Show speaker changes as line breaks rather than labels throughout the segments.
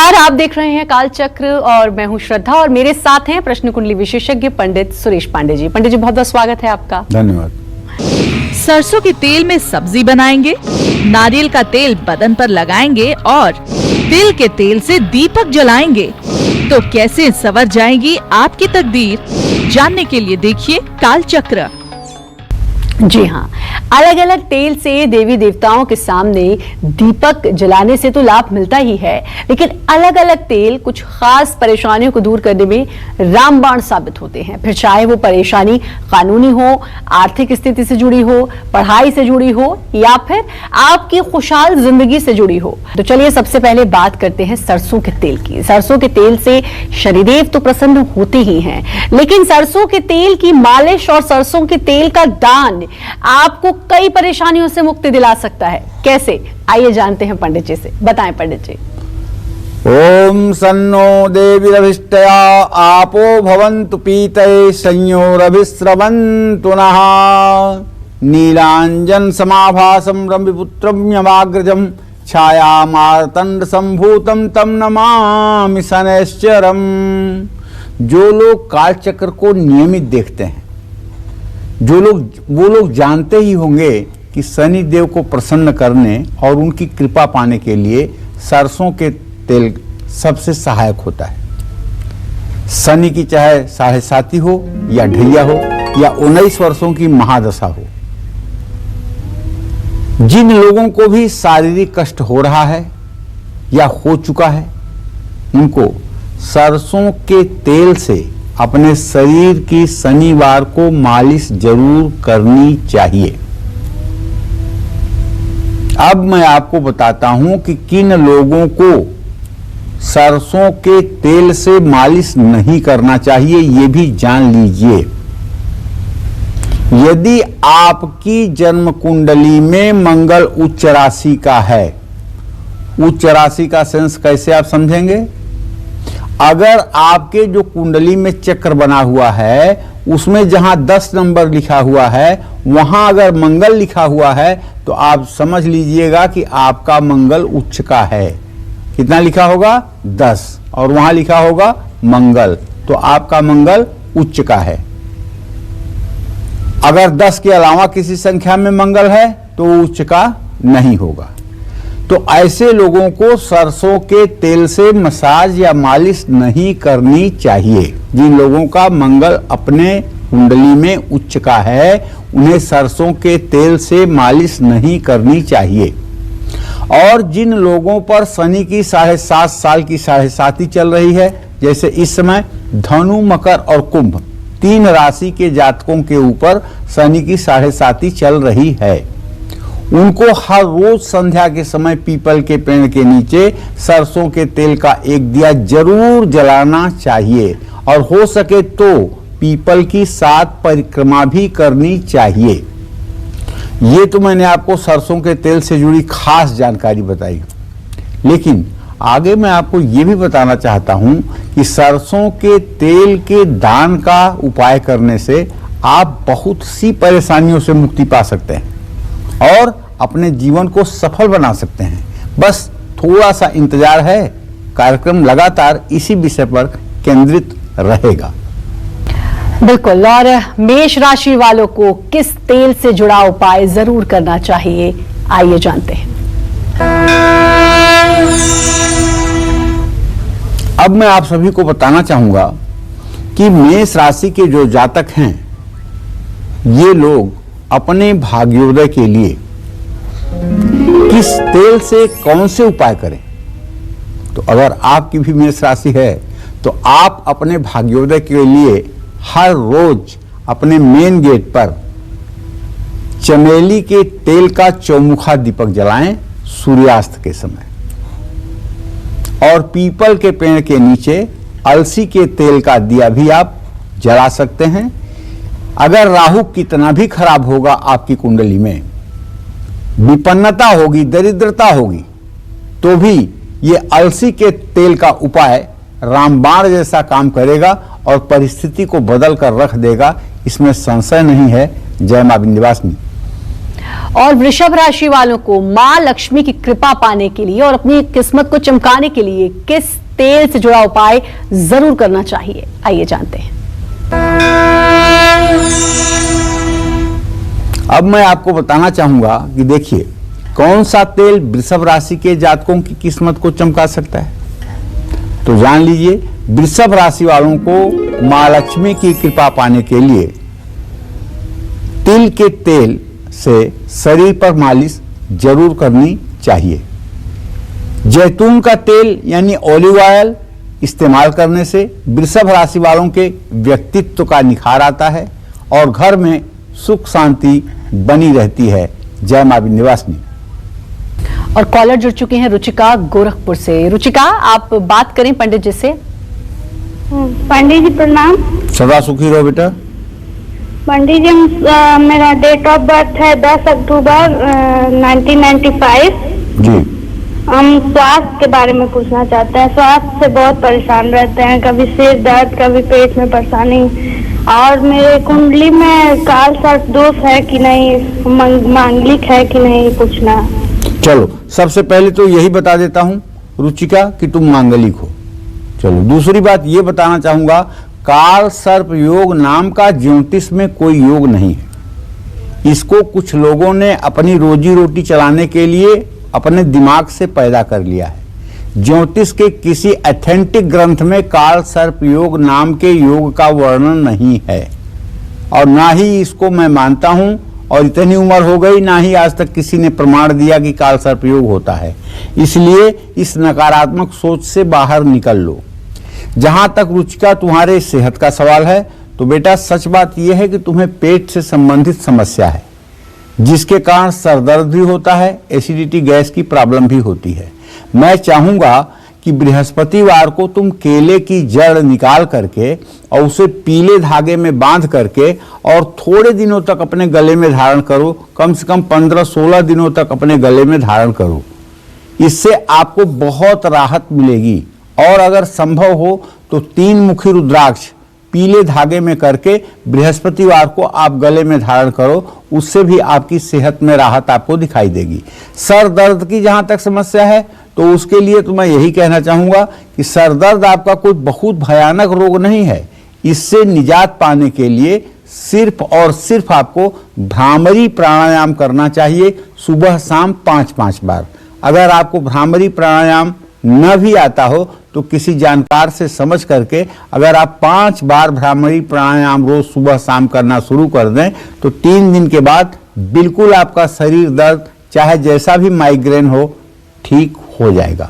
नमस्कार, आप देख रहे हैं कालचक्र और मैं हूं श्रद्धा और मेरे साथ हैं प्रश्न कुंडली विशेषज्ञ पंडित सुरेश पांडे जी। पंडित जी, बहुत बहुत स्वागत है आपका।
धन्यवाद।
सरसों के तेल में सब्जी बनाएंगे, नारियल का तेल बदन पर लगाएंगे और तिल के तेल से दीपक जलाएंगे तो कैसे संवर जाएगी आपकी तकदीर? जानने के लिए देखिए कालचक्र।
जी हाँ, अलग अलग तेल से देवी देवताओं के सामने दीपक जलाने से तो लाभ मिलता ही है, लेकिन अलग अलग तेल कुछ खास परेशानियों को दूर करने में रामबाण साबित होते हैं। फिर चाहे वो परेशानी कानूनी हो, आर्थिक स्थिति से जुड़ी हो, पढ़ाई से जुड़ी हो या फिर आपकी खुशहाल जिंदगी से जुड़ी हो। तो चलिए सबसे पहले बात करते हैं सरसों के तेल की। सरसों के तेल से शनिदेव तो प्रसन्न होते ही हैं, लेकिन सरसों के तेल की मालिश और सरसों के तेल का दान आपको कई परेशानियों से मुक्ति दिला सकता है। कैसे, आइए जानते हैं पंडित जी से। बताएं पंडित जी।
ओम सन्नो देवीरभिष्टया आपो भवन्तु पीतये संयोरभिस्रवन्तु नः नीलांजन समाभासं रविपुत्रं यमाग्रजं छायामार्तंड संभूतं तं नमामि शनैश्चरम्। जो लोग कालचक्र को नियमित देखते हैं, वो लोग जानते ही होंगे कि शनि देव को प्रसन्न करने और उनकी कृपा पाने के लिए सरसों के तेल सबसे सहायक होता है। शनि की चाहे 7.5 हो या ढैया हो या 19 वर्षों की महादशा हो, जिन लोगों को भी शारीरिक कष्ट हो रहा है या हो चुका है, उनको सरसों के तेल से अपने शरीर की शनिवार को मालिश जरूर करनी चाहिए। अब मैं आपको बताता हूं कि किन लोगों को सरसों के तेल से मालिश नहीं करना चाहिए, ये भी जान लीजिए। यदि आपकी जन्म कुंडली में मंगल उच्च राशि का है, उच्च राशि का सेंस कैसे आप समझेंगे? अगर आपके जो कुंडली में चक्र बना हुआ है उसमें जहां 10 नंबर लिखा हुआ है, वहां अगर मंगल लिखा हुआ है तो आप समझ लीजिएगा कि आपका मंगल उच्च का है। कितना लिखा होगा? 10, और वहां लिखा होगा मंगल, तो आपका मंगल उच्च का है। अगर 10 के अलावा किसी संख्या में मंगल है तो उच्च का नहीं होगा। तो ऐसे लोगों को सरसों के तेल से मसाज या मालिश नहीं करनी चाहिए। जिन लोगों का मंगल अपने कुंडली में उच्च का है, उन्हें सरसों के तेल से मालिश नहीं करनी चाहिए। और जिन लोगों पर शनि की 7.5 साल की 7.5 चल रही है, जैसे इस समय धनु, मकर और कुंभ 3 राशि के जातकों के ऊपर शनि की 7.5 चल रही है, उनको हर रोज संध्या के समय पीपल के पेड़ के नीचे सरसों के तेल का एक दिया जरूर जलाना चाहिए, और हो सके तो पीपल की 7 परिक्रमा भी करनी चाहिए। ये तो मैंने आपको सरसों के तेल से जुड़ी खास जानकारी बताई, लेकिन आगे मैं आपको ये भी बताना चाहता हूं कि सरसों के तेल के दान का उपाय करने से आप बहुत सी परेशानियों से मुक्ति पा सकते हैं और अपने जीवन को सफल बना सकते हैं। बस थोड़ा सा इंतजार है, कार्यक्रम लगातार इसी विषय पर केंद्रित रहेगा।
बिल्कुल। और मेष राशि वालों को किस तेल से जुड़ा उपाय जरूर करना चाहिए, आइए जानते हैं।
अब मैं आप सभी को बताना चाहूंगा कि मेष राशि के जो जातक हैं, ये लोग अपने भाग्योदय के लिए किस तेल से कौन से उपाय करें। तो अगर आपकी भी मेष राशि है तो आप अपने भाग्योदय के लिए हर रोज अपने मेन गेट पर चमेली के तेल का चौमुखा दीपक जलाएं सूर्यास्त के समय, और पीपल के पेड़ के नीचे अलसी के तेल का दिया भी आप जला सकते हैं। अगर राहु कितना भी खराब होगा, आपकी कुंडली में विपन्नता होगी, दरिद्रता होगी, तो भी ये अलसी के तेल का उपाय रामबाण जैसा काम करेगा और परिस्थिति को बदल कर रख देगा, इसमें संशय नहीं है। जय मां विंध्यवासिनी।
और वृषभ राशि वालों को मां लक्ष्मी की कृपा पाने के लिए और अपनी किस्मत को चमकाने के लिए किस तेल से जुड़ा उपाय जरूर करना चाहिए, आइए जानते हैं।
अब मैं आपको बताना चाहूंगा कि देखिए कौन सा तेल वृषभ राशि के जातकों की किस्मत को चमका सकता है। तो जान लीजिए, वृषभ राशि वालों को मां लक्ष्मी की कृपा पाने के लिए तिल के तेल से शरीर पर मालिश जरूर करनी चाहिए। जैतून का तेल यानी ऑलिव ऑयल इस्तेमाल करने से वृषभ राशि वालों के व्यक्तित्व का निखार आता है और घर में सुख शांति बनी रहती है। जय मां विंध्यवासिनी।
और कॉलर जुड़ चुके हैं रुचिका गोरखपुर से। रुचिका, आप बात करें पंडित जी से।
पंडित जी प्रणाम।
सदा सुखी रहो बेटा।
पंडित जी, मेरा डेट ऑफ बर्थ है 10 अक्टूबर 1995।
जी।
हम स्वास्थ्य के बारे में पूछना चाहते हैं। स्वास्थ्य से बहुत परेशान रहते हैं, कभी सिर दर्द, कभी पेट में परेशानी, और मेरे कुंडली में काल सर्प दोष है कि नहीं, मांगलिक है कि नहीं, पूछना।
चलो, सबसे पहले तो यही बता देता हूं रुचिका कि तुम मांगलिक हो। चलो, दूसरी बात ये बताना चाहूंगा, काल सर्प योग नाम का ज्योतिष में कोई योग नहीं है। इसको कुछ लोगों ने अपनी रोजी रोटी चलाने के लिए अपने दिमाग से पैदा कर लिया है। ज्योतिष के किसी ऑथेंटिक ग्रंथ में काल सर्प योग नाम के योग का वर्णन नहीं है और ना ही इसको मैं मानता हूं, और इतनी उम्र हो गई ना ही आज तक किसी ने प्रमाण दिया कि काल सर्प योग होता है। इसलिए इस नकारात्मक सोच से बाहर निकल लो। जहां तक रुचिका तुम्हारे सेहत का सवाल है, तो बेटा सच बात यह है कि तुम्हें पेट से संबंधित समस्या है, जिसके कारण सरदर्द भी होता है, एसिडिटी गैस की प्रॉब्लम भी होती है। मैं चाहूंगा कि बृहस्पतिवार को तुम केले की जड़ निकाल करके और उसे पीले धागे में बांध करके और थोड़े दिनों तक अपने गले में धारण करो, कम से कम 15-16 दिनों तक अपने गले में धारण करो। इससे आपको बहुत राहत मिलेगी। और अगर संभव हो तो 3 मुखी रुद्राक्ष पीले धागे में करके बृहस्पतिवार को आप गले में धारण करो, उससे भी आपकी सेहत में राहत आपको दिखाई देगी। सर दर्द की जहां तक समस्या है, तो उसके लिए तो मैं यही कहना चाहूंगा कि सर दर्द आपका कोई बहुत भयानक रोग नहीं है। इससे निजात पाने के लिए सिर्फ और सिर्फ आपको भ्रामरी प्राणायाम करना चाहिए, सुबह शाम 5-5 बार। अगर आपको भ्रामरी प्राणायाम न भी आता हो तो किसी जानकार से समझ करके अगर आप 5 बार भ्रामरी प्राणायाम रोज सुबह शाम करना शुरू कर दें, तो 3 दिन के बाद बिल्कुल आपका शरीर दर्द चाहे जैसा भी माइग्रेन हो ठीक हो जाएगा।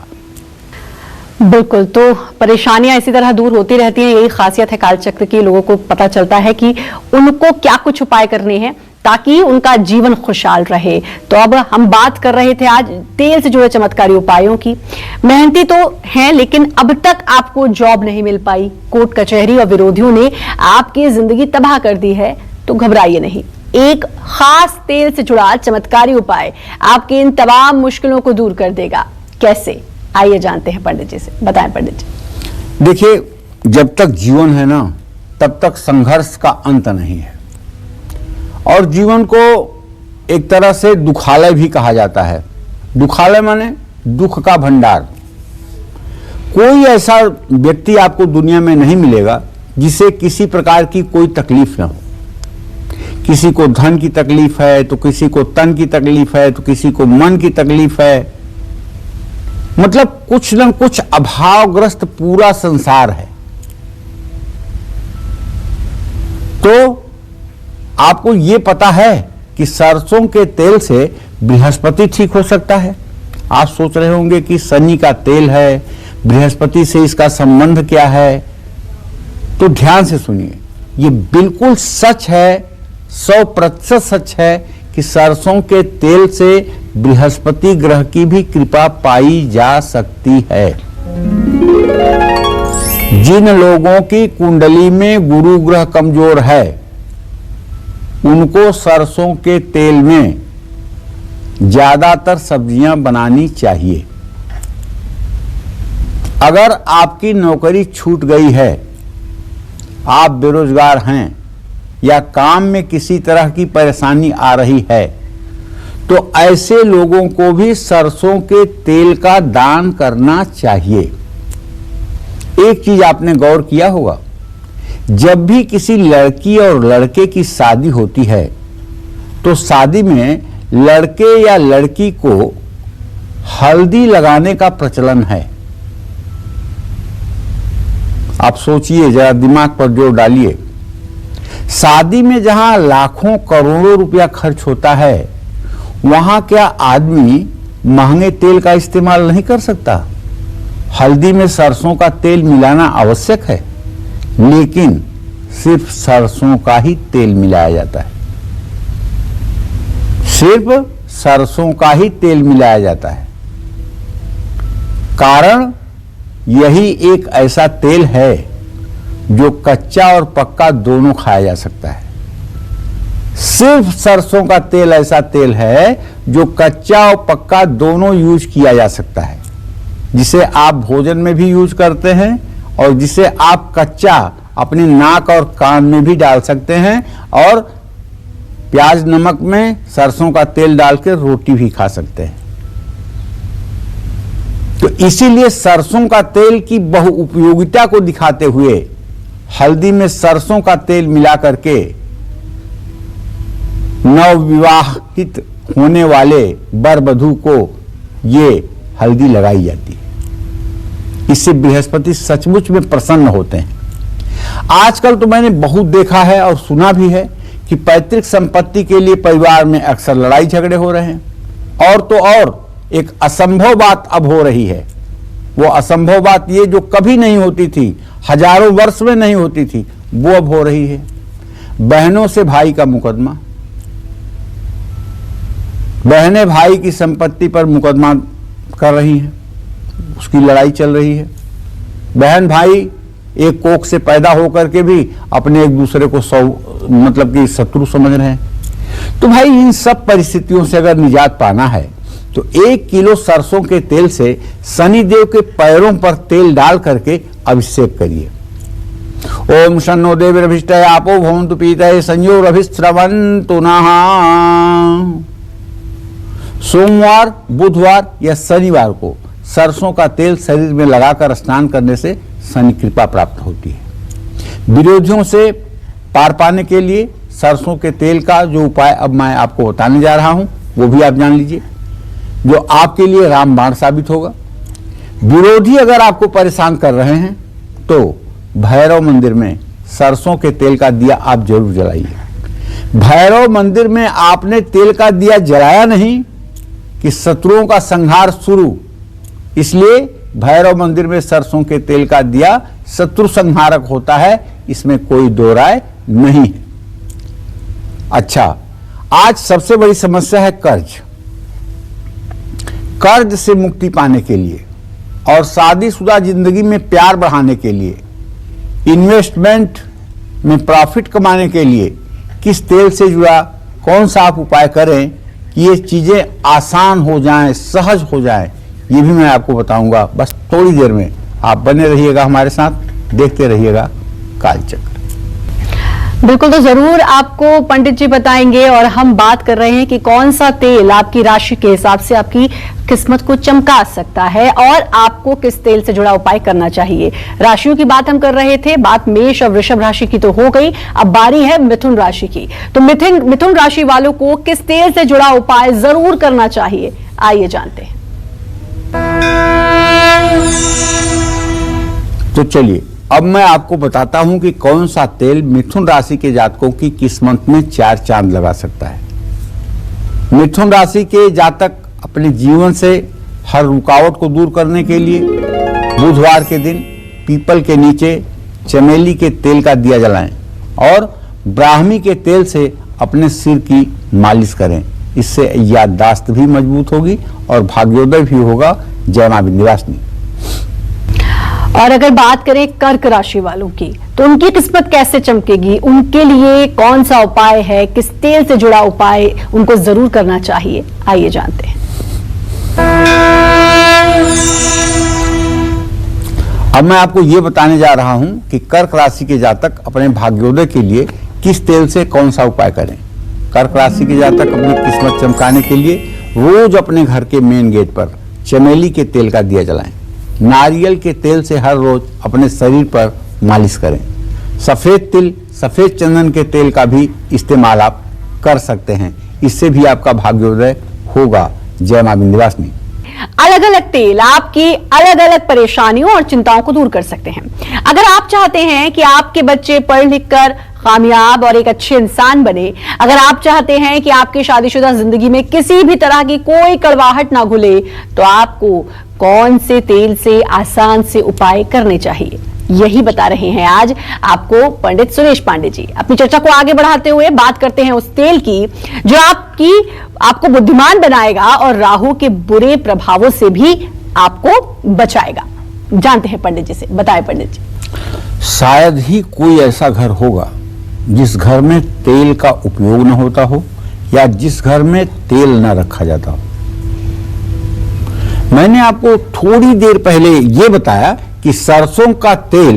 बिल्कुल, तो परेशानियां इसी तरह दूर होती रहती हैं। यही खासियत है कालचक्र की। लोगों को पता चलता है कि उनको क्या कुछ उपाय करने हैं ताकि उनका जीवन खुशहाल रहे। तो अब हम बात कर रहे थे आज तेल से जुड़े चमत्कारी उपायों की। मेहनती तो हैं, लेकिन अब तक आपको जॉब नहीं मिल पाई, कोर्ट कचहरी और विरोधियों ने आपकी जिंदगी तबाह कर दी है, तो घबराइए नहीं। एक खास तेल से जुड़ा चमत्कारी उपाय आपकी इन तमाम मुश्किलों को दूर कर देगा। कैसे, आइए जानते हैं पंडित जी से। बताएं पंडित जी।
देखिए, जब तक जीवन है ना, तब तक संघर्ष का अंत नहीं है। और जीवन को एक तरह से दुखालय भी कहा जाता है। दुखालय माने दुख का भंडार। कोई ऐसा व्यक्ति आपको दुनिया में नहीं मिलेगा जिसे किसी प्रकार की कोई तकलीफ ना हो। किसी को धन की तकलीफ है, तो किसी को तन की तकलीफ है, तो किसी को मन की तकलीफ है। मतलब कुछ न कुछ अभावग्रस्त पूरा संसार है। तो आपको ये पता है कि सरसों के तेल से बृहस्पति ठीक हो सकता है। आप सोच रहे होंगे कि शनि का तेल है, बृहस्पति से इसका संबंध क्या है। तो ध्यान से सुनिए, ये बिल्कुल सच है, 100% सच है कि सरसों के तेल से बृहस्पति ग्रह की भी कृपा पाई जा सकती है। जिन लोगों की कुंडली में गुरु ग्रह कमजोर है, उनको सरसों के तेल में ज्यादातर सब्जियां बनानी चाहिए। अगर आपकी नौकरी छूट गई है, आप बेरोजगार हैं या काम में किसी तरह की परेशानी आ रही है, तो ऐसे लोगों को भी सरसों के तेल का दान करना चाहिए। एक चीज आपने गौर किया होगा, जब भी किसी लड़की और लड़के की शादी होती है तो शादी में लड़के या लड़की को हल्दी लगाने का प्रचलन है। आप सोचिए, जरा दिमाग पर जोर डालिए। शादी में जहां लाखों करोड़ों रुपया खर्च होता है, वहां क्या आदमी महंगे तेल का इस्तेमाल नहीं कर सकता? हल्दी में सरसों का तेल मिलाना आवश्यक है, लेकिन सिर्फ सरसों का ही तेल मिलाया जाता है। सिर्फ सरसों का ही तेल मिलाया जाता है। कारण यही एक ऐसा तेल है जो कच्चा और पक्का दोनों खाया जा सकता है। सिर्फ सरसों का तेल ऐसा तेल है जो कच्चा और पक्का दोनों यूज किया जा सकता है, जिसे आप भोजन में भी यूज करते हैं और जिसे आप कच्चा अपने नाक और कान में भी डाल सकते हैं, और प्याज नमक में सरसों का तेल डाल के रोटी भी खा सकते हैं। तो इसीलिए सरसों का तेल की बहुउपयोगिता को दिखाते हुए हल्दी में सरसों का तेल मिला करके नवविवाहित होने वाले वर वधू को ये हल्दी लगाई जाती है। इससे बृहस्पति सचमुच में प्रसन्न होते हैं। आजकल तो मैंने बहुत देखा है और सुना भी है कि पैतृक संपत्ति के लिए परिवार में अक्सर लड़ाई झगड़े हो रहे हैं। और तो और एक असंभव बात अब हो रही है। वो असंभव बात ये जो कभी नहीं होती थी, हजारों वर्ष में नहीं होती थी, वो अब हो रही है। बहनों से भाई का मुकदमा, बहनें भाई की संपत्ति पर मुकदमा कर रही हैं, उसकी लड़ाई चल रही है। बहन भाई एक कोख से पैदा होकर के भी अपने एक दूसरे को मतलब कि शत्रु समझ रहे हैं। तो भाई इन सब परिस्थितियों से अगर निजात पाना है तो 1 किलो सरसों के तेल से शनिदेव के पैरों पर तेल डाल करके अभिषेक करिए। ओम शन्नो देवीरभिष्टय आपो भवन्तु पीतये संयोरभिस्रवन्तु नः। सोमवार, बुधवार या शनिवार को सरसों का तेल शरीर में लगाकर स्नान करने से शनि कृपा प्राप्त होती है। विरोधियों से पार पाने के लिए सरसों के तेल का जो उपाय अब मैं आपको बताने जा रहा हूं, वो भी आप जान लीजिए, जो आपके लिए रामबाण साबित होगा। विरोधी अगर आपको परेशान कर रहे हैं तो भैरव मंदिर में सरसों के तेल का दिया आप जरूर जलाइए। भैरव मंदिर में आपने तेल का दिया जलाया नहीं कि शत्रुओं का संहार शुरू, इसलिए भैरव मंदिर में सरसों के तेल का दिया शत्रु संहारक होता है, इसमें कोई दो राय नहीं है। अच्छा, आज सबसे बड़ी समस्या है कर्ज। कर्ज से मुक्ति पाने के लिए और शादीशुदा जिंदगी में प्यार बढ़ाने के लिए, इन्वेस्टमेंट में प्रॉफिट कमाने के लिए किस तेल से जुड़ा कौन सा आप उपाय करें कि ये चीजें आसान हो जाएं, सहज हो जाएं, ये भी मैं आपको बताऊंगा। बस थोड़ी देर में आप बने रहिएगा हमारे साथ, देखते रहिएगा कालचक्र।
बिल्कुल, तो जरूर आपको पंडित जी बताएंगे। और हम बात कर रहे हैं कि कौन सा तेल आपकी राशि के हिसाब से आपकी किस्मत को चमका सकता है और आपको किस तेल से जुड़ा उपाय करना चाहिए। राशियों की बात हम कर रहे थे, बात मेष और वृषभ राशि की तो हो गई, अब बारी है मिथुन राशि की। तो मिथुन राशि वालों को किस तेल से जुड़ा उपाय जरूर करना चाहिए, आइए जानते हैं।
तो चलिए अब मैं आपको बताता हूं कि कौन सा तेल मिथुन राशि के जातकों की किस्मत में 4 चांद लगा सकता है। मिथुन राशि के जातक अपने जीवन से हर रुकावट को दूर करने के लिए बुधवार के दिन पीपल के नीचे चमेली के तेल का दिया जलाएं और ब्राह्मी के तेल से अपने सिर की मालिश करें। इससे याददाश्त भी मजबूत होगी और भाग्योदय भी होगा। जय मां विंध्यवासिनी।
और अगर बात करें कर्क राशि वालों की, तो उनकी किस्मत कैसे चमकेगी, उनके लिए कौन सा उपाय है, किस तेल से जुड़ा उपाय उनको जरूर करना चाहिए, आइए जानते हैं।
अब मैं आपको ये बताने जा रहा हूं कि कर्क राशि के जातक अपने भाग्योदय के लिए किस तेल से कौन सा उपाय करें। कर्क राशि के जातक अपनी किस्मत चमकाने के लिए रोज अपने घर के मेन गेट पर चमेली के तेल का दिया जलाएं। नारियल के तेल से हर रोज अपने शरीर पर मालिश करें। सफेद तिल, सफेद चंदन के तेल का भी इस्तेमाल आप कर सकते हैं। इससे भी आपका भाग्योदय होगा। जय मां विंध्यवासिनी।
अलग अलग तेल आपकी अलग अलग परेशानियों और चिंताओं को दूर कर सकते हैं। अगर आप चाहते हैं कि आपके बच्चे पढ़ लिख कर कामयाब और एक अच्छे इंसान बने, अगर आप चाहते हैं कि आपकी शादीशुदा जिंदगी में किसी भी तरह की कोई कड़वाहट ना घुले, तो आपको कौन से तेल से आसान से उपाय करने चाहिए, यही बता रहे हैं आज आपको पंडित सुरेश पांडे जी। अपनी चर्चा को आगे बढ़ाते हुए बात करते हैं उस तेल की जो आपको बुद्धिमान बनाएगा और राहु के बुरे प्रभावों से भी आपको बचाएगा। जानते हैं पंडित जी से। बताएं पंडित जी।
शायद ही कोई ऐसा घर होगा जिस घर में तेल का उपयोग न होता हो या जिस घर में तेल न रखा जाता हो। मैंने आपको थोड़ी देर पहले यह बताया कि सरसों का तेल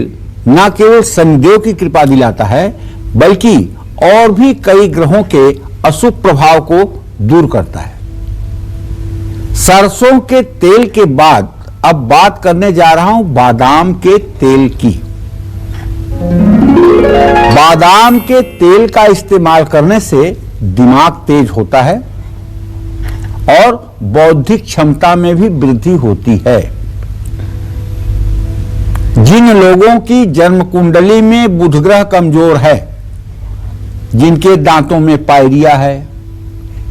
न केवल शनिदेव की कृपा दिलाता है, बल्कि और भी कई ग्रहों के अशुभ प्रभाव को दूर करता है। सरसों के तेल के बाद अब बात करने जा रहा हूं बादाम के तेल की। बादाम के तेल का इस्तेमाल करने से दिमाग तेज होता है और बौद्धिक क्षमता में भी वृद्धि होती है। जिन लोगों की जन्म कुंडली में बुध ग्रह कमजोर है, जिनके दांतों में पायरिया है,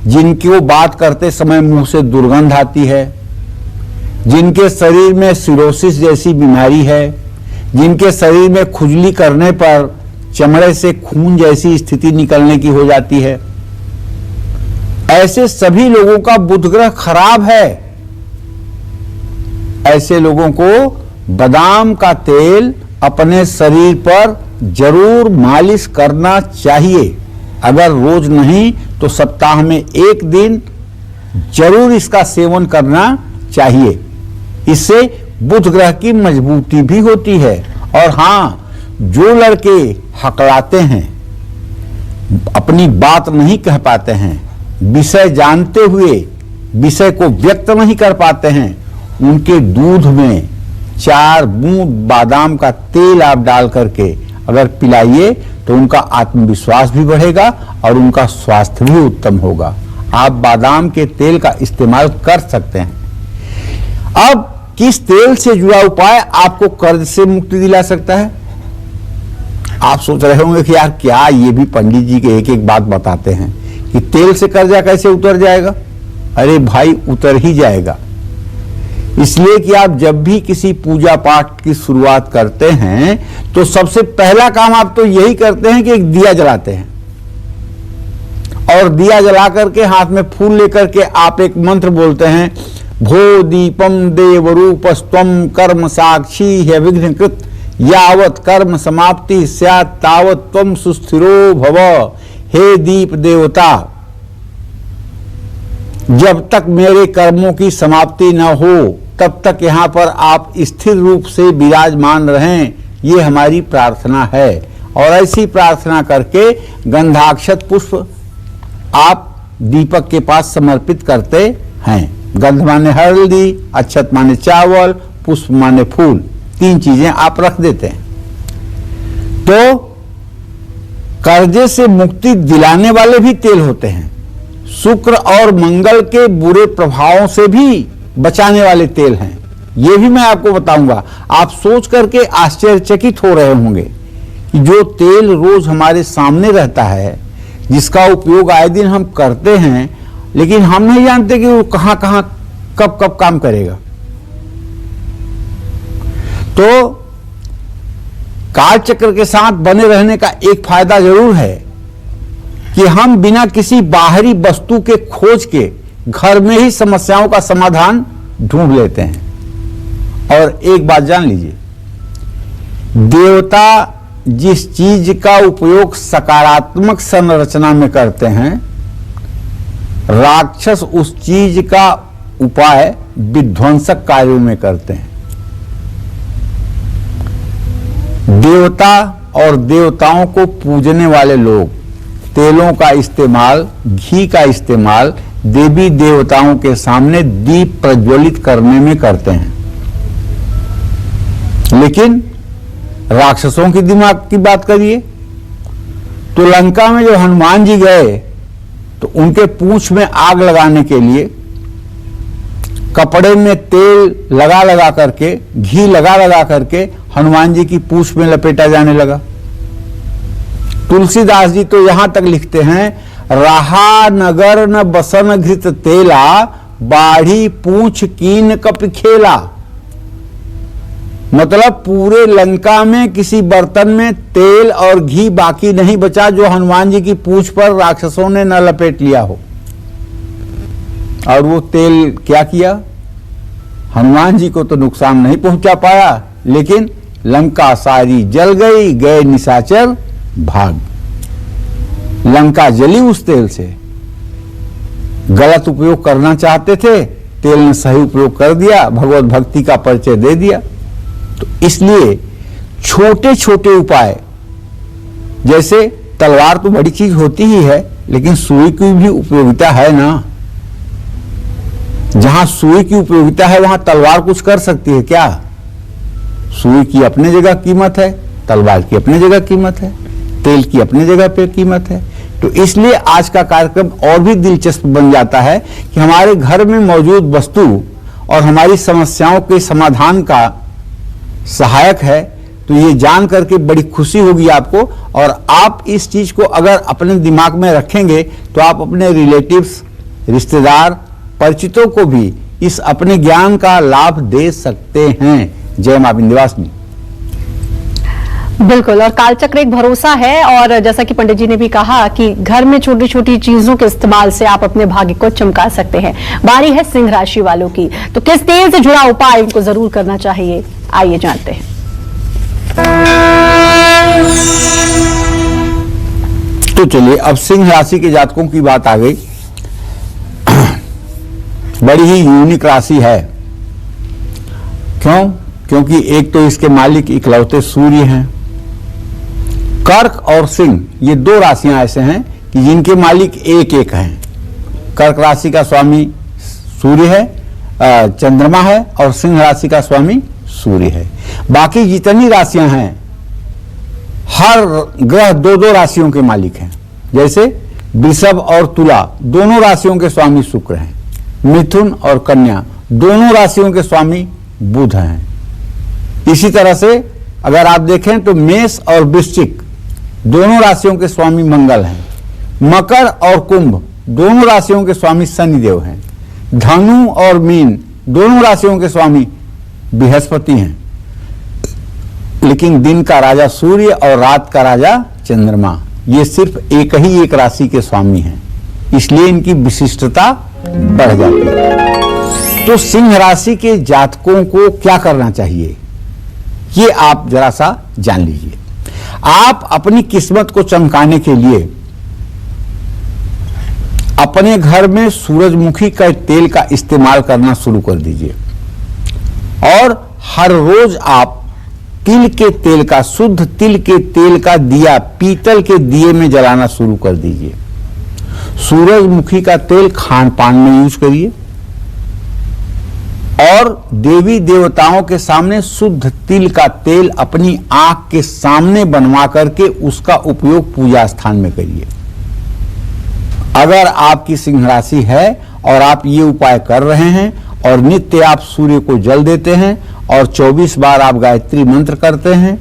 जिनकी वो बात करते समय मुंह से दुर्गंध आती है, जिनके शरीर में सिरोसिस जैसी बीमारी है, जिनके शरीर में खुजली करने पर चमड़े से खून जैसी स्थिति निकलने की हो जाती है, ऐसे सभी लोगों का बुध ग्रह खराब है। ऐसे लोगों को बादाम का तेल अपने शरीर पर जरूर मालिश करना चाहिए। अगर रोज नहीं तो सप्ताह में एक दिन जरूर इसका सेवन करना चाहिए। इससे बुध ग्रह की मजबूती भी होती है। और हाँ, जो लड़के हकलाते हैं, अपनी बात नहीं कह पाते हैं, विषय जानते हुए विषय को व्यक्त नहीं कर पाते हैं, उनके दूध में 4 बूंद बादाम का तेल आप डाल करके अगर पिलाइए तो उनका आत्मविश्वास भी बढ़ेगा और उनका स्वास्थ्य भी उत्तम होगा। आप बादाम के तेल का इस्तेमाल कर सकते हैं। अब किस तेल से जुड़ा उपाय आपको कर्ज से मुक्ति दिला सकता है? आप सोच रहे होंगे कि यार क्या ये भी पंडित जी के एक एक बात बताते हैं कि तेल से कर्जा कैसे उतर जाएगा? अरे भाई, उतर ही जाएगा। इसलिए कि आप जब भी किसी पूजा पाठ की शुरुआत करते हैं तो सबसे पहला काम आप तो यही करते हैं कि एक दिया जलाते हैं, और दिया जला करके हाथ में फूल लेकर के आप एक मंत्र बोलते हैं, भो दीपम देवरूपस्त्वं कर्म साक्षी है विघ्नकृत यावत कर्म समाप्ति स्यात् तावत त्वं सुस्थिरो भव। हे दीप देवता, जब तक मेरे कर्मों की समाप्ति न हो तब तक यहाँ पर आप स्थिर रूप से विराजमान रहें, ये हमारी प्रार्थना है। और ऐसी प्रार्थना करके गंधाक्षत पुष्प आप दीपक के पास समर्पित करते हैं। गंध माने हल्दी, अक्षत माने चावल, पुष्प माने फूल, 3 चीजें आप रख देते हैं। तो कर्जे से मुक्ति दिलाने वाले भी तेल होते हैं। शुक्र और मंगल के बुरे प्रभावों से भी बचाने वाले तेल हैं। ये भी मैं आपको बताऊंगा। आप सोच करके आश्चर्यचकित हो रहे होंगे कि जो तेल रोज हमारे सामने रहता है, जिसका उपयोग आए दिन हम करते हैं, लेकिन हम नहीं जानते कि वो कहां कहां कब कब काम करेगा। तो काल चक्र के साथ बने रहने का एक फायदा जरूर है कि हम बिना किसी बाहरी वस्तु के खोज के घर में ही समस्याओं का समाधान ढूंढ लेते हैं। और एक बात जान लीजिए, देवता जिस चीज का उपयोग सकारात्मक संरचना में करते हैं, राक्षस उस चीज का उपाय विध्वंसक कार्यों में करते हैं। देवता और देवताओं को पूजने वाले लोग तेलों का इस्तेमाल, घी का इस्तेमाल देवी देवताओं के सामने दीप प्रज्वलित करने में करते हैं। लेकिन राक्षसों की दिमाग की बात करिए तो लंका में जब हनुमान जी गए तो उनके पूंछ में आग लगाने के लिए कपड़े में तेल लगा लगा करके, घी लगा लगा करके हनुमान जी की पूंछ में लपेटा जाने लगा। तुलसीदास जी तो यहां तक लिखते हैं, रहा नगर न बसन घृत तेला, बाढ़ी पूंछ कीन कप खेला। मतलब पूरे लंका में किसी बर्तन में तेल और घी बाकी नहीं बचा जो हनुमान जी की पूंछ पर राक्षसों ने न लपेट लिया हो। और वो तेल क्या किया? हनुमान जी को तो नुकसान नहीं पहुंचा पाया, लेकिन लंका सारी जल गई, गए निशाचर भाग। लंका जली उस तेल से। गलत उपयोग करना चाहते थे, तेल ने सही उपयोग कर दिया, भगवत भक्ति का परिचय दे दिया। तो इसलिए छोटे छोटे उपाय, जैसे तलवार तो बड़ी चीज होती ही है, लेकिन सुई की भी उपयोगिता है ना। जहां सुई की उपयोगिता है वहां तलवार कुछ कर सकती है क्या? सुई की अपने जगह कीमत है, तलवार की अपने जगह कीमत है, तेल की अपने जगह पे कीमत है। तो इसलिए आज का कार्यक्रम और भी दिलचस्प बन जाता है कि हमारे घर में मौजूद वस्तु और हमारी समस्याओं के समाधान का सहायक है। तो ये जान करके बड़ी खुशी होगी आपको, और आप इस चीज को अगर अपने दिमाग में रखेंगे तो आप अपने रिलेटिव्स, रिश्तेदार, परिचितों को भी इस अपने ज्ञान का लाभ दे सकते हैं। जय मां विंध्यवासिनी।
बिल्कुल, और कालचक्र एक भरोसा है, और जैसा कि पंडित जी ने भी कहा कि घर में छोटी छोटी चीजों के इस्तेमाल से आप अपने भाग्य को चमका सकते हैं। बारी है सिंह राशि वालों की, तो किस तेल से जुड़ा उपाय इनको जरूर करना चाहिए, आइए जानते हैं।
तो चलिए, अब सिंह राशि के जातकों की बात आ गई। बड़ी ही यूनिक राशि है। क्यों? क्योंकि एक तो इसके मालिक इकलौते सूर्य हैं। कर्क और सिंह ये दो राशियां ऐसे हैं कि जिनके मालिक एक एक हैं। कर्क राशि का स्वामी सूर्य है, चंद्रमा है, और सिंह राशि का स्वामी सूर्य है। बाकी जितनी राशियां हैं, हर ग्रह दो दो राशियों के मालिक हैं। जैसे वृषभ और तुला दोनों राशियों के स्वामी शुक्र हैं। मिथुन और कन्या दोनों राशियों के स्वामी बुध हैं। इसी तरह से अगर आप देखें तो मेष और वृश्चिक दोनों राशियों के स्वामी मंगल हैं। मकर और कुंभ दोनों राशियों के स्वामी शनिदेव हैं। धनु और मीन दोनों राशियों के स्वामी बृहस्पति हैं। लेकिन दिन का राजा सूर्य और रात का राजा चंद्रमा, ये सिर्फ एक राशि के स्वामी हैं, इसलिए इनकी विशिष्टता बढ़ जाती है। तो सिंह राशि के जातकों को क्या करना चाहिए, ये आप जरा सा जान लीजिए। आप अपनी किस्मत को चमकाने के लिए अपने घर में सूरजमुखी का तेल का इस्तेमाल करना शुरू कर दीजिए, और हर रोज आप तिल के तेल का, शुद्ध तिल के तेल का दिया पीतल के दिए में जलाना शुरू कर दीजिए। सूरजमुखी का तेल खान पान में यूज करिए, और देवी देवताओं के सामने शुद्ध तिल का तेल अपनी आंख के सामने बनवा करके उसका उपयोग पूजा स्थान में करिए। अगर आपकी सिंह राशि है और आप ये उपाय कर रहे हैं और नित्य आप सूर्य को जल देते हैं और 24 बार आप गायत्री मंत्र करते हैं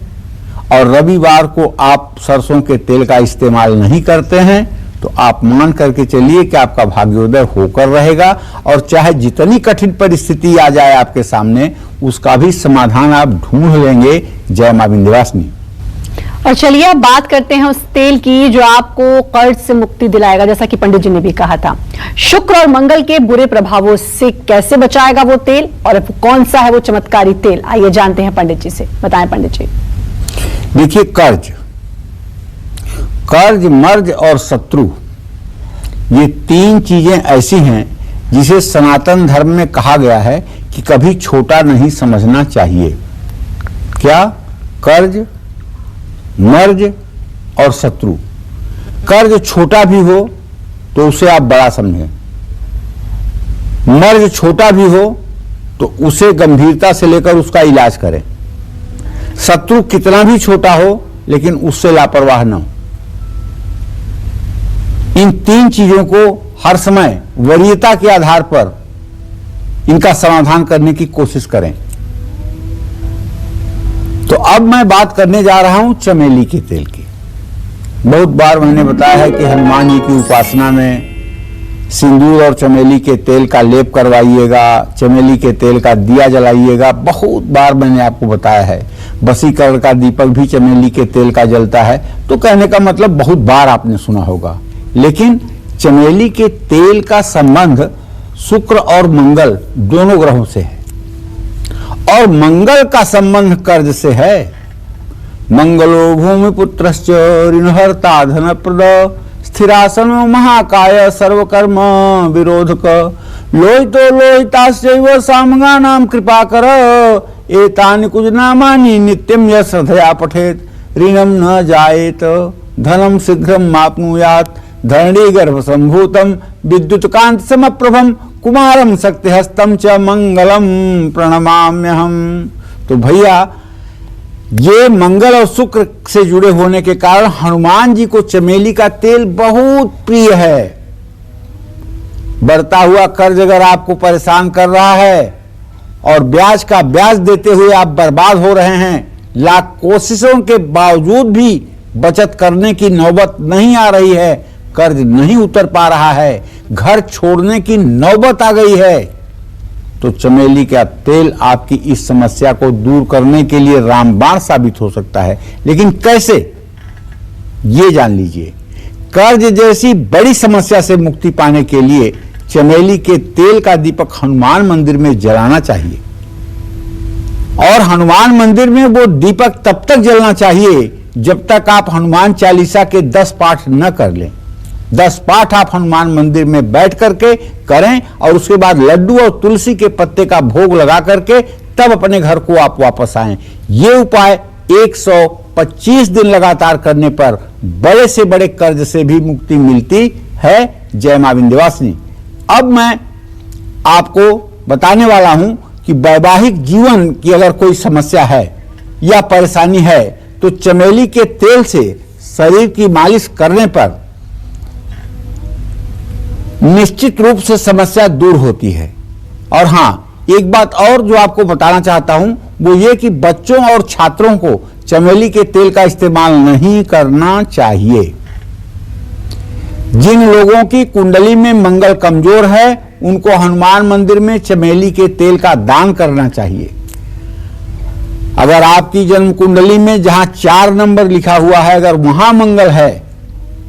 और रविवार को आप सरसों के तेल का इस्तेमाल नहीं करते हैं, तो आप मान करके चलिए कि आपका भाग्योदय होकर रहेगा, और चाहे जितनी कठिन परिस्थिति आ जाए आपके सामने, उसका भी समाधान आप ढूंढ लेंगे। जय मां विंध्यवासिनी।
और चलिए अब बात करते हैं उस तेल की जो आपको कर्ज से मुक्ति दिलाएगा, जैसा कि पंडित जी ने भी कहा था। शुक्र और मंगल के बुरे प्रभावों से कैसे बचाएगा वो तेल, और कौन सा है वो चमत्कारी तेल, आइए जानते हैं पंडित जी से। बताएं पंडित जी।
देखिए, कर्ज, मर्ज और शत्रु, ये तीन चीजें ऐसी हैं जिसे सनातन धर्म में कहा गया है कि कभी छोटा नहीं समझना चाहिए। क्या? कर्ज, मर्ज और शत्रु। कर्ज छोटा भी हो तो उसे आप बड़ा समझें, मर्ज छोटा भी हो तो उसे गंभीरता से लेकर उसका इलाज करें। शत्रु कितना भी छोटा हो लेकिन उससे लापरवाह न हो। इन 3 चीजों को हर समय वरीयता के आधार पर इनका समाधान करने की कोशिश करें। तो अब मैं बात करने जा रहा हूं चमेली के तेल की। बहुत बार मैंने बताया है कि हनुमान जी की उपासना में सिंदूर और चमेली के तेल का लेप करवाइएगा, चमेली के तेल का दिया जलाइएगा। बहुत बार मैंने आपको बताया है। वशीकरण का दीपक भी चमेली के तेल का जलता है। तो कहने का मतलब बहुत बार आपने सुना होगा। लेकिन चमेली के तेल का संबंध शुक्र और मंगल दोनों ग्रहों से है, और मंगल का संबंध कर्ज से है। मंगलो भूमिपुत्रश्च ऋणहर्ता धनप्रद स्थिरासन महाकाय सर्वकर्म विरोधक लोहितो लोहिताश्चैव सामगानां कृपाकर एतानि कुजनामानि नित्यं यः श्रद्धया पठेत् ऋणं न जायेत धनं शीघ्रं माप्नुयात् धरणी गर्भ संभूतम विद्युत कांत समप्रभम कुमारम शक्तिहस्तं च मंगलम प्रणमाम्यहम। तो भैया, ये मंगल और शुक्र से जुड़े होने के कारण हनुमान जी को चमेली का तेल बहुत प्रिय है। बढ़ता हुआ कर्ज अगर आपको परेशान कर रहा है और ब्याज का ब्याज देते हुए आप बर्बाद हो रहे हैं, लाख कोशिशों के बावजूद भी बचत करने की नौबत नहीं आ रही है, कर्ज नहीं उतर पा रहा है, घर छोड़ने की नौबत आ गई है, तो चमेली का तेल आपकी इस समस्या को दूर करने के लिए रामबाण साबित हो सकता है। लेकिन कैसे, ये जान लीजिए। कर्ज जैसी बड़ी समस्या से मुक्ति पाने के लिए चमेली के तेल का दीपक हनुमान मंदिर में जलाना चाहिए, और हनुमान मंदिर में वो दीपक तब तक जलना चाहिए जब तक आप हनुमान चालीसा के 10 पाठ न कर लें। 10 पाठ आप हनुमान मंदिर में बैठ करके करें, और उसके बाद लड्डू और तुलसी के पत्ते का भोग लगा करके तब अपने घर को आप वापस आएं। ये उपाय 125 दिन लगातार करने पर बड़े से बड़े कर्ज से भी मुक्ति मिलती है। जय मां विंध्यवासिनी। अब मैं आपको बताने वाला हूं कि वैवाहिक जीवन की अगर कोई समस्या है या परेशानी है तो चमेली के तेल से शरीर की मालिश करने पर निश्चित रूप से समस्या दूर होती है। और हां, एक बात और जो आपको बताना चाहता हूं वो ये कि बच्चों और छात्रों को चमेली के तेल का इस्तेमाल नहीं करना चाहिए। जिन लोगों की कुंडली में मंगल कमजोर है उनको हनुमान मंदिर में चमेली के तेल का दान करना चाहिए। अगर आपकी जन्म कुंडली में जहां 4 नंबर लिखा हुआ है अगर वहां मंगल है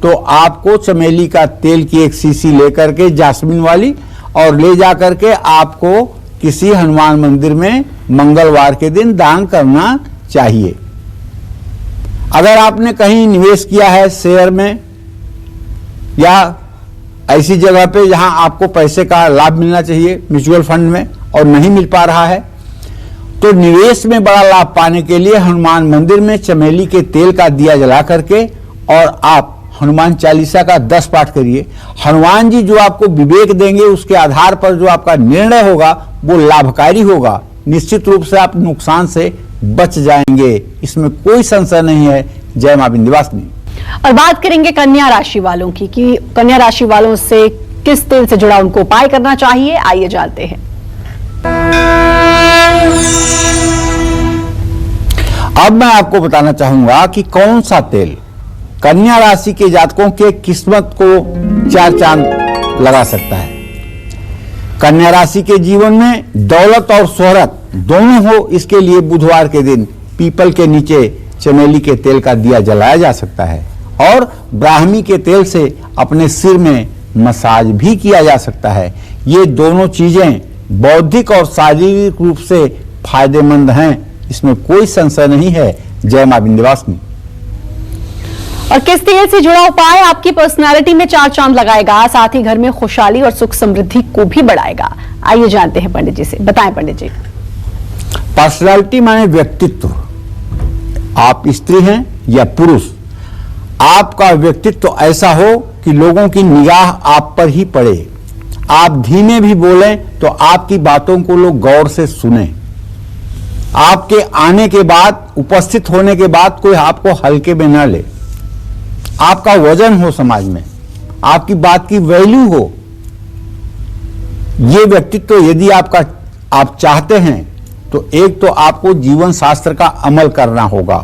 तो आपको चमेली का तेल की एक शीशी लेकर के, जास्मिन वाली, और ले जाकर के आपको किसी हनुमान मंदिर में मंगलवार के दिन दान करना चाहिए। अगर आपने कहीं निवेश किया है शेयर में या ऐसी जगह पे जहां आपको पैसे का लाभ मिलना चाहिए, म्यूचुअल फंड में, और नहीं मिल पा रहा है, तो निवेश में बड़ा लाभ पाने के लिए हनुमान मंदिर में चमेली के तेल का दिया जला करके और आप हनुमान चालीसा का 10 पाठ करिए। हनुमान जी जो आपको विवेक देंगे उसके आधार पर जो आपका निर्णय होगा वो लाभकारी होगा। निश्चित रूप से आप नुकसान से बच जाएंगे, इसमें कोई संशय नहीं है। जय मां विंध्यवासिनी।
और बात करेंगे कन्या राशि वालों की कि कन्या राशि वालों से किस तेल से जुड़ा उनको उपाय करना चाहिए। आइए जानते हैं।
अब मैं आपको बताना चाहूंगा कि कौन सा तेल कन्या राशि के जातकों के किस्मत को 4 चांद लगा सकता है। कन्या राशि के जीवन में दौलत और शोहरत दोनों हो, इसके लिए बुधवार के दिन पीपल के नीचे चमेली के तेल का दिया जलाया जा सकता है, और ब्राह्मी के तेल से अपने सिर में मसाज भी किया जा सकता है। ये दोनों चीजें बौद्धिक और शारीरिक रूप से फायदेमंद हैं, इसमें कोई संशय नहीं है। जय मां विंध्यवासिनी।
और किस तेल से जुड़ा उपाय आपकी पर्सनालिटी में 4 चांद लगाएगा, साथ ही घर में खुशहाली और सुख समृद्धि को भी बढ़ाएगा। आइए जानते हैं पंडित जी से। बताएं पंडित जी।
पर्सनालिटी माने व्यक्तित्व। आप स्त्री हैं या पुरुष, आपका व्यक्तित्व ऐसा हो कि लोगों की निगाह आप पर ही पड़े। आप धीमे भी बोलें तो आपकी बातों को लोग गौर से सुने। आपके आने के बाद, उपस्थित होने के बाद कोई आपको हल्के में न ले। आपका वजन हो समाज में, आपकी बात की वैल्यू हो। ये व्यक्तित्व यदि आप चाहते हैं तो एक तो आपको जीवन शास्त्र का अमल करना होगा।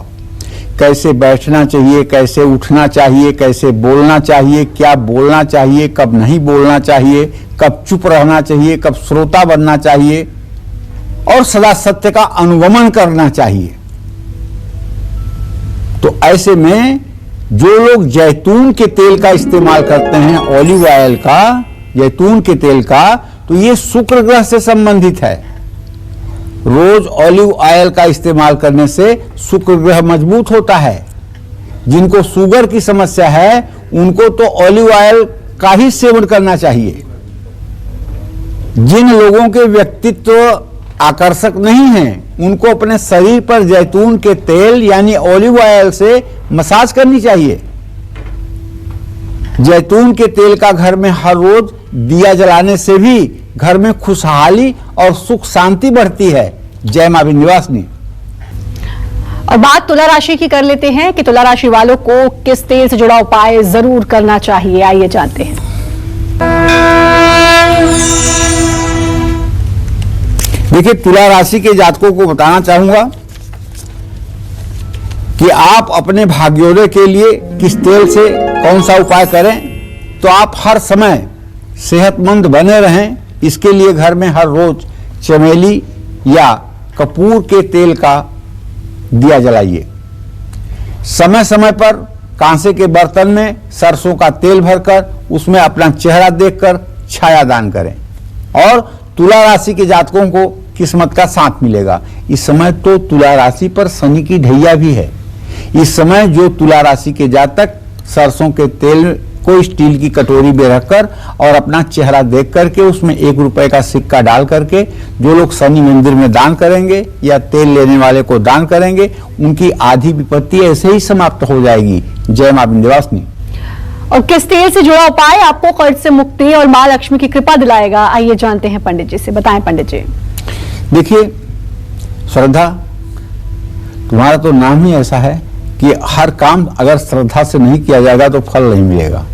कैसे बैठना चाहिए, कैसे उठना चाहिए, कैसे बोलना चाहिए, क्या बोलना चाहिए, कब नहीं बोलना चाहिए, कब चुप रहना चाहिए, कब श्रोता बनना चाहिए, और सदा सत्य का अनुगमन करना चाहिए। तो ऐसे में जो लोग जैतून के तेल का इस्तेमाल करते हैं, ऑलिव ऑयल का, जैतून के तेल का, तो ये शुक्र ग्रह से संबंधित है। रोज ऑलिव ऑयल का इस्तेमाल करने से शुक्र ग्रह मजबूत होता है। जिनको शुगर की समस्या है उनको तो ऑलिव ऑयल का ही सेवन करना चाहिए। जिन लोगों के व्यक्तित्व आकर्षक नहीं हैं उनको अपने शरीर पर जैतून के तेल यानी ऑलिव ऑयल से मसाज करनी चाहिए। जैतून के तेल का घर में हर रोज दिया जलाने से भी घर में खुशहाली और सुख शांति बढ़ती है। जय मां विंध्यवासिनी।
और बात तुला राशि की कर लेते हैं कि तुला राशि वालों को किस तेल से जुड़ा उपाय जरूर करना चाहिए, आइए जानते हैं।
देखिए, तुला राशि के जातकों को बताना चाहूंगा कि आप अपने भाग्योदय के लिए किस तेल से कौन सा उपाय करें तो आप हर समय सेहतमंद बने रहें। इसके लिए घर में हर रोज चमेली या कपूर के तेल का दिया जलाइए। समय समय पर कांसे के बर्तन में सरसों का तेल भरकर उसमें अपना चेहरा देखकर छाया दान करें। और तुला राशि के जातकों को किस्मत का साथ मिलेगा। इस समय तो तुला राशि पर शनि की ढैया भी है। इस समय जो तुला राशि के जातक सरसों के तेल को स्टील की कटोरी में रखकर और अपना चेहरा देख करके उसमें 1 रुपए का सिक्का डाल करके जो लोग शनि मंदिर में दान करेंगे या तेल लेने वाले को दान करेंगे उनकी आधी विपत्ति ऐसे ही समाप्त हो जाएगी। जय मां विंध्यवासिनी।
और किस तेल से जुड़ा उपाय आपको कर्ज से मुक्ति और मां लक्ष्मी की कृपा दिलाएगा, आइए जानते हैं पंडित जी से। बताएं पंडित जी।
देखिए श्रद्धा, तुम्हारा तो नाम ही ऐसा है कि हर काम अगर श्रद्धा से नहीं किया जाएगा तो फल नहीं मिलेगा।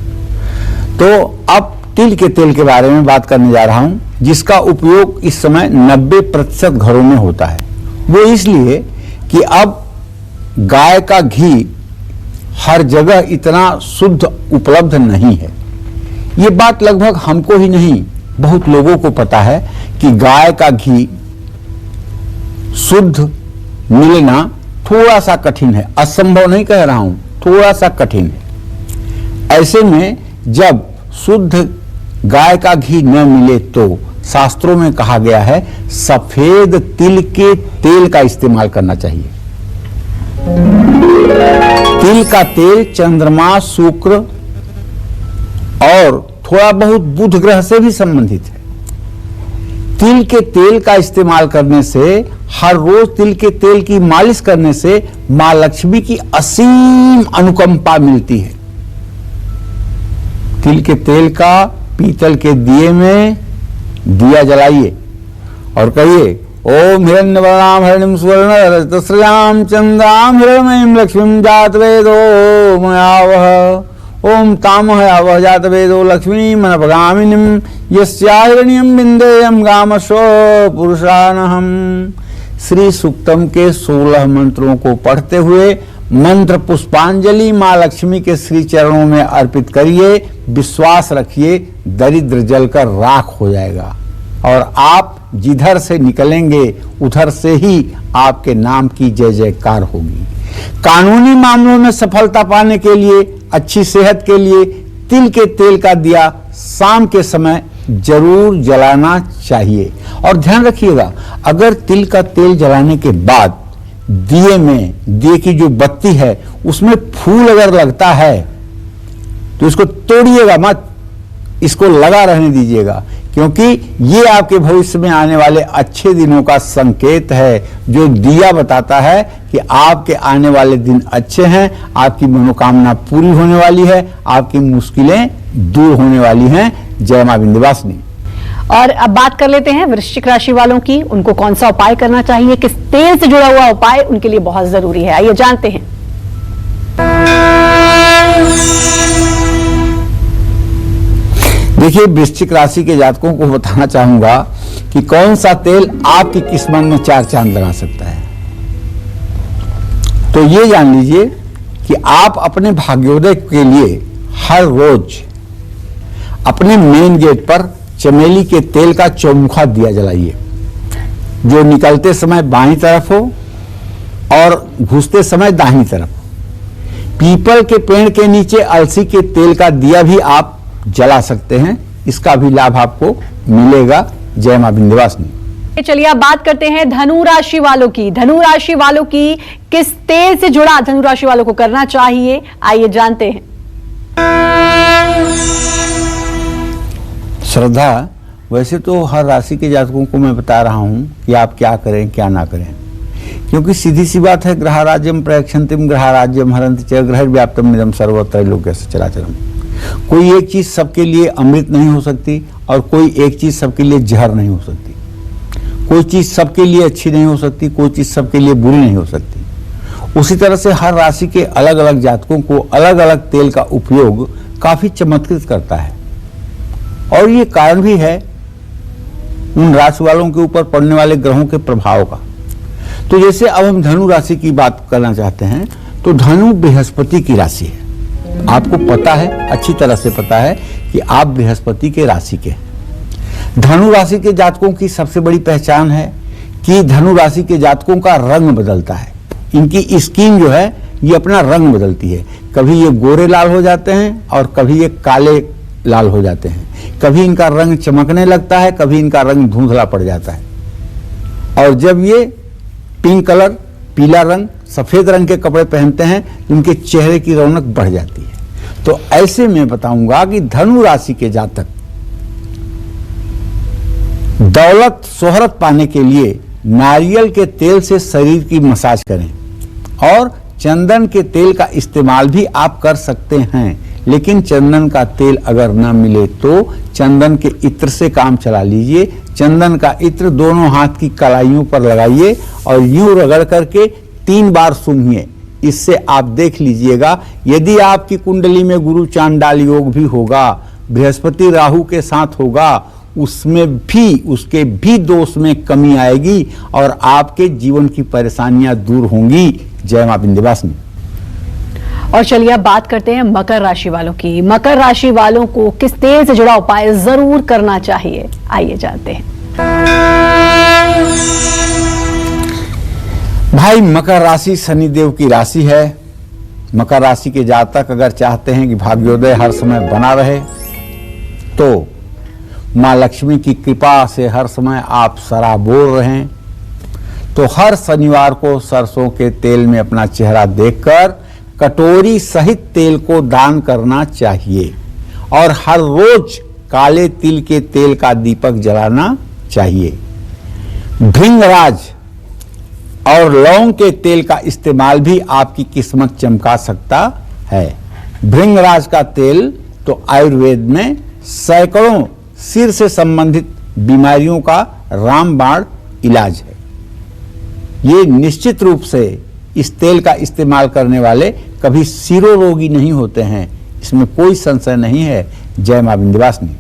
तो अब तिल के तेल के बारे में बात करने जा रहा हूं, जिसका उपयोग इस समय 90% घरों में होता है। वो इसलिए कि अब गाय का घी हर जगह इतना शुद्ध उपलब्ध नहीं है। ये बात लगभग हमको ही नहीं बहुत लोगों को पता है कि गाय का घी शुद्ध मिलना थोड़ा सा कठिन है। असंभव नहीं कह रहा हूं, थोड़ा सा कठिन है। ऐसे में जब शुद्ध गाय का घी न मिले तो शास्त्रों में कहा गया है सफेद तिल के तेल का इस्तेमाल करना चाहिए। तिल का तेल चंद्रमा, शुक्र और थोड़ा बहुत बुध ग्रह से भी संबंधित है। तिल के तेल का इस्तेमाल करने से, हर रोज तिल के तेल की मालिश करने से मां लक्ष्मी की असीम अनुकंपा मिलती है। तिल के तेल का पीतल के दिए में दिया जलाइए और कहिए ओम हिरण्यवर्णाम हिरण्यं सुवर्ण रजतस्रजाम चंद्राम हिरण्मयीं लक्ष्मीं जातवेदो मयावह ओम तामह आवह जातवेदो लक्ष्मीं मनपगामिनीं यस्या हिरण्यं बिंदेयं गामशो पुरुषानहम। श्री सूक्तम के 16 मंत्रों को पढ़ते हुए मंत्र पुष्पांजलि मां लक्ष्मी के श्री चरणों में अर्पित करिए। विश्वास रखिए दरिद्र जलकर राख हो जाएगा और आप जिधर से निकलेंगे उधर से ही आपके नाम की जय जयकार होगी। कानूनी मामलों में सफलता पाने के लिए, अच्छी सेहत के लिए तिल के तेल का दिया शाम के समय जरूर जलाना चाहिए। और ध्यान रखिएगा, अगर तिल का तेल जलाने के बाद दिए में, दिए की जो बत्ती है उसमें फूल अगर लगता है तो इसको तोड़िएगा मत, इसको लगा रहने दीजिएगा, क्योंकि ये आपके भविष्य में आने वाले अच्छे दिनों का संकेत है, जो दिया बताता है कि आपके आने वाले दिन अच्छे हैं, आपकी मनोकामना पूरी होने वाली है, आपकी मुश्किलें दूर होने वाली हैं। जय मां विंध्यवासिनी।
और अब बात कर लेते हैं वृश्चिक राशि वालों की। उनको कौन सा उपाय करना चाहिए, किस तेल से जुड़ा हुआ उपाय उनके लिए बहुत जरूरी है, आइए जानते हैं।
देखिए, वृश्चिक राशि के जातकों को बताना चाहूंगा कि कौन सा तेल आपकी किस्मत में 4 चांद लगा सकता है। तो ये जान लीजिए कि आप अपने भाग्योदय के लिए हर रोज अपने मेन गेट पर चमेली के तेल का चौमुखा दिया जलाइए, जो निकलते समय बाईं तरफ हो और घुसते समय दाहिनी तरफ। पीपल के पेड़ के नीचे अलसी के तेल का दिया भी आप जला सकते हैं, इसका भी लाभ आपको मिलेगा। जय मां विंध्यवासिनी।
चलिए अब बात करते हैं धनु राशि वालों की। धनु राशि वालों की किस तेल से जुड़ा धनु राशि वालों को करना चाहिए, आइए जानते हैं।
श्रद्धा, वैसे तो हर राशि के जातकों को मैं बता रहा हूं कि आप क्या करें क्या ना करें, क्योंकि सीधी सी बात है, ग्रह राज्यम प्रयक्षन्तिम ग्रह राज्यम हरन्ति च ग्रह व्याप्तम इदं सर्वत्र लोकस्य चराचरम। कोई एक चीज सबके लिए अमृत नहीं हो सकती और कोई एक चीज सबके लिए जहर नहीं हो सकती। कोई चीज सबके लिए अच्छी नहीं हो सकती, कोई चीज सबके लिए बुरी नहीं हो सकती। उसी तरह से हर राशि के अलग अलग जातकों को अलग अलग तेल का उपयोग काफी चमत्कृत करता है, और ये कारण भी है उन राशि वालों के ऊपर पड़ने वाले ग्रहों के प्रभाव का। तो जैसे अब हम धनु राशि की बात करना चाहते हैं, तो धनु बृहस्पति की राशि है। आपको पता है, अच्छी तरह से पता है कि आप बृहस्पति के राशि के हैं। धनु राशि के जातकों की सबसे बड़ी पहचान है कि धनु राशि के जातकों का रंग बदलता है। इनकी स्किन जो है ये अपना रंग बदलती है, कभी ये गोरे लाल हो जाते हैं और कभी ये काले लाल हो जाते हैं। कभी इनका रंग चमकने लगता है, कभी इनका रंग धुंधला पड़ जाता है। और जब ये पिंक कलर, पीला रंग, सफेद रंग के कपड़े पहनते हैं, उनके चेहरे की रौनक बढ़ जाती है। तो ऐसे में बताऊंगा कि धनु राशि के जातक दौलत शोहरत पाने के लिए नारियल के तेल से शरीर की मसाज करें, और चंदन के तेल का इस्तेमाल भी आप कर सकते हैं। लेकिन चंदन का तेल अगर न मिले तो चंदन के इत्र से काम चला लीजिए। चंदन का इत्र दोनों हाथ की कलाइयों पर लगाइए और यूं रगड़ करके 3 बार सूंघिए। इससे आप देख लीजिएगा, यदि आपकी कुंडली में गुरु चांडाल योग भी होगा, बृहस्पति राहु के साथ होगा, उसमें भी उसके भी दोष में कमी आएगी और आपके जीवन की परेशानियां दूर होंगी। जय मां विंध्यवासिनी।
और चलिए अब बात करते हैं मकर राशि वालों की। मकर राशि वालों को किस तेल से जुड़ा उपाय जरूर करना चाहिए, आइए जानते हैं।
भाई, मकर राशि शनिदेव की राशि है। मकर राशि के जातक अगर चाहते हैं कि भाग्योदय हर समय बना रहे, तो मां लक्ष्मी की कृपा से हर समय आप सराबोर रहें, तो हर शनिवार को सरसों के तेल में अपना चेहरा देखकर कटोरी सहित तेल को दान करना चाहिए, और हर रोज काले तिल के तेल का दीपक जलाना चाहिए। भृंगराज और लौंग के तेल का इस्तेमाल भी आपकी किस्मत चमका सकता है। भृंगराज का तेल तो आयुर्वेद में सैकड़ों सिर से संबंधित बीमारियों का रामबाण इलाज है। ये निश्चित रूप से इस तेल का इस्तेमाल करने वाले कभी सिरो रोगी नहीं होते हैं, इसमें कोई संशय नहीं है। जय मां विंध्यवासिनी।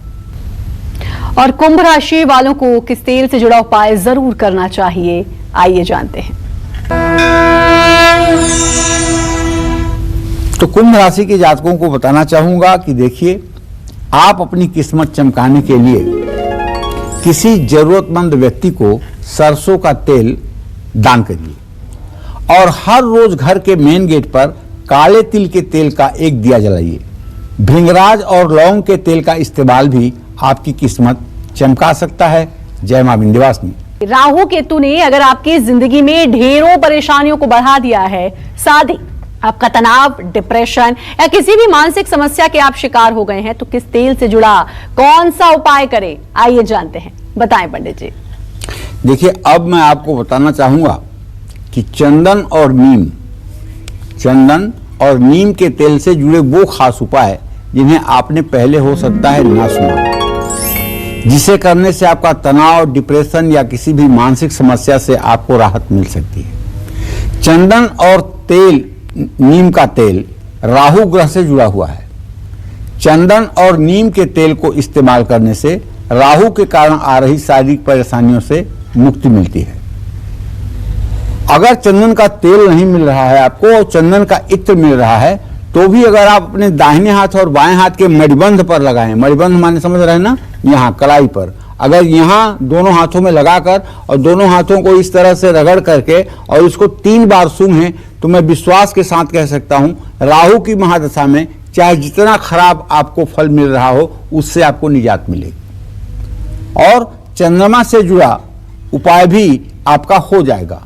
और कुंभ राशि वालों को किस तेल से जुड़ा उपाय जरूर करना चाहिए, आइए जानते हैं।
तो कुंभ राशि के जातकों को बताना चाहूंगा कि देखिए, आप अपनी किस्मत चमकाने के लिए किसी जरूरतमंद व्यक्ति को सरसों का तेल दान करिए, और हर रोज घर के मेन गेट पर काले तिल के तेल का एक दिया जलाइए। भृंगराज और लौंग के तेल का इस्तेमाल भी आपकी किस्मत चमका सकता है। जय मां विंध्यवासिनी।
राहु केतु ने अगर आपकी जिंदगी में ढेरों परेशानियों को बढ़ा दिया है, शादी, आपका तनाव, डिप्रेशन या किसी भी मानसिक समस्या के आप शिकार हो गए हैं तो किस तेल से जुड़ा कौन सा उपाय करें, आइए जानते हैं। बताएं पंडित जी।
देखिए, अब मैं आपको बताना चाहूंगा कि चंदन और नीम के तेल से जुड़े वो खास उपाय जिन्हें आपने पहले हो सकता है ना सुना, जिसे करने से आपका तनाव, डिप्रेशन या किसी भी मानसिक समस्या से आपको राहत मिल सकती है। चंदन और नीम का तेल राहु ग्रह से जुड़ा हुआ है। चंदन और नीम के तेल को इस्तेमाल करने से राहु के कारण आ रही शारीरिक परेशानियों से मुक्ति मिलती है। अगर चंदन का तेल नहीं मिल रहा है आपको और चंदन का इत्र मिल रहा है तो भी अगर आप अपने दाहिने हाथ और बाएं हाथ के मणिबंध पर लगाएं, मणिबंध माने समझ रहे हैं ना, यहाँ कलाई पर, अगर यहाँ दोनों हाथों में लगाकर और दोनों हाथों को इस तरह से रगड़ करके और इसको 3 बार सूंघें तो मैं विश्वास के साथ कह सकता हूं राहु की महादशा में चाहे जितना खराब आपको फल मिल रहा हो उससे आपको निजात मिलेगी। और चंद्रमा से जुड़ा उपाय भी आपका हो जाएगा।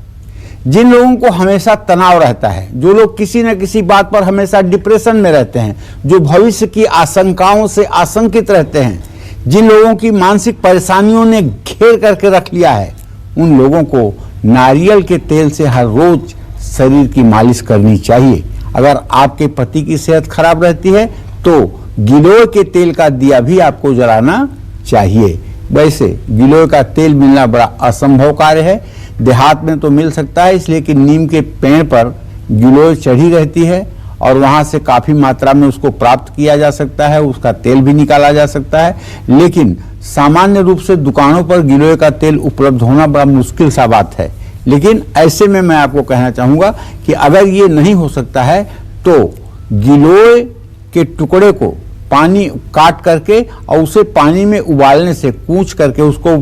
जिन लोगों को हमेशा तनाव रहता है, जो लोग किसी न किसी बात पर हमेशा डिप्रेशन में रहते हैं, जो भविष्य की आशंकाओं से आशंकित रहते हैं, जिन लोगों की मानसिक परेशानियों ने घेर करके रख लिया है, उन लोगों को नारियल के तेल से हर रोज शरीर की मालिश करनी चाहिए। अगर आपके पति की सेहत खराब रहती है तो गिलोय के तेल का दिया भी आपको जलाना चाहिए। वैसे गिलोय का तेल मिलना बड़ा असंभव कार्य है, देहात में तो मिल सकता है इसलिए कि नीम के पेड़ पर गिलोय चढ़ी रहती है और वहां से काफी मात्रा में उसको प्राप्त किया जा सकता है, उसका तेल भी निकाला जा सकता है। लेकिन सामान्य रूप से दुकानों पर गिलोय का तेल उपलब्ध होना बड़ा मुश्किल सा बात है। लेकिन ऐसे में मैं आपको कहना चाहूंगा कि अगर ये नहीं हो सकता है तो गिलोय के टुकड़े को पानी काट करके और उसे पानी में उबालने से, कूच करके उसको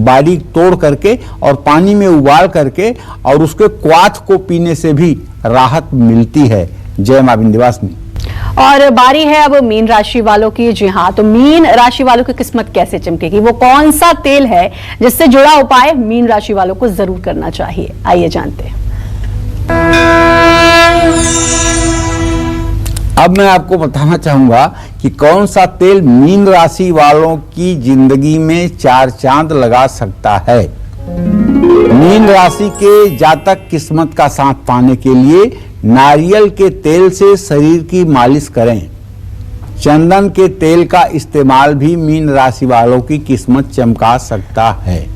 बारीक तोड़ करके और पानी में उबाल करके और उसके क्वाथ को पीने से भी राहत मिलती है। जय मां विंध्यवासिनी।
और बारी है अब मीन राशि वालों की। जी हाँ, तो मीन राशि वालों की किस्मत कैसे चमकेगी, वो कौन सा तेल है जिससे जुड़ा उपाय मीन राशि वालों को जरूर करना चाहिए, आइए जानते हैं।
अब मैं आपको बताना चाहूंगा कि कौन सा तेल मीन राशि वालों की जिंदगी में 4 चांद लगा सकता है। मीन राशि के जातक किस्मत का साथ पाने के लिए नारियल के तेल से शरीर की मालिश करें। चंदन के तेल का इस्तेमाल भी मीन राशि वालों की किस्मत चमका सकता है।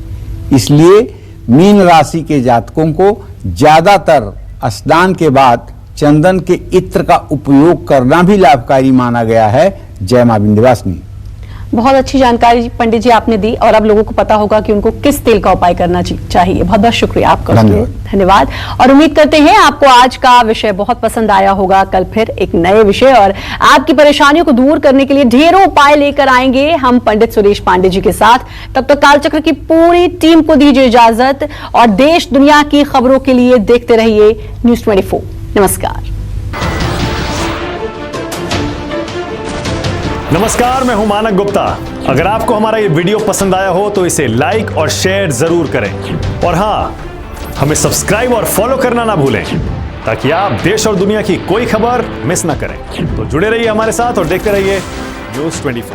इसलिए मीन राशि के जातकों को ज्यादातर स्नान के बाद चंदन के इत्र का उपयोग करना भी लाभकारी माना गया है। जय मां विंध्यवासिनी।
बहुत अच्छी जानकारी पंडित जी आपने दी और अब लोगों को पता होगा कि उनको किस तेल का उपाय करना चाहिए। बहुत बहुत शुक्रिया आपका, धन्यवाद। और उम्मीद करते हैं आपको आज का विषय बहुत पसंद आया होगा। कल फिर एक नए विषय और आपकी परेशानियों को दूर करने के लिए ढेरों उपाय लेकर आएंगे हम पंडित सुरेश पांडे जी के साथ। तब तक कालचक्र की पूरी टीम को दीजिए इजाजत और देश दुनिया की खबरों के लिए देखते रहिए न्यूज़ 24। नमस्कार।
नमस्कार, मैं हूं मानक गुप्ता। अगर आपको हमारा ये वीडियो पसंद आया हो तो इसे लाइक और शेयर जरूर करें और हाँ, हमें सब्सक्राइब और फॉलो करना ना भूलें ताकि आप देश और दुनिया की कोई खबर मिस ना करें। तो जुड़े रहिए हमारे साथ और देखते रहिए न्यूज़ 24।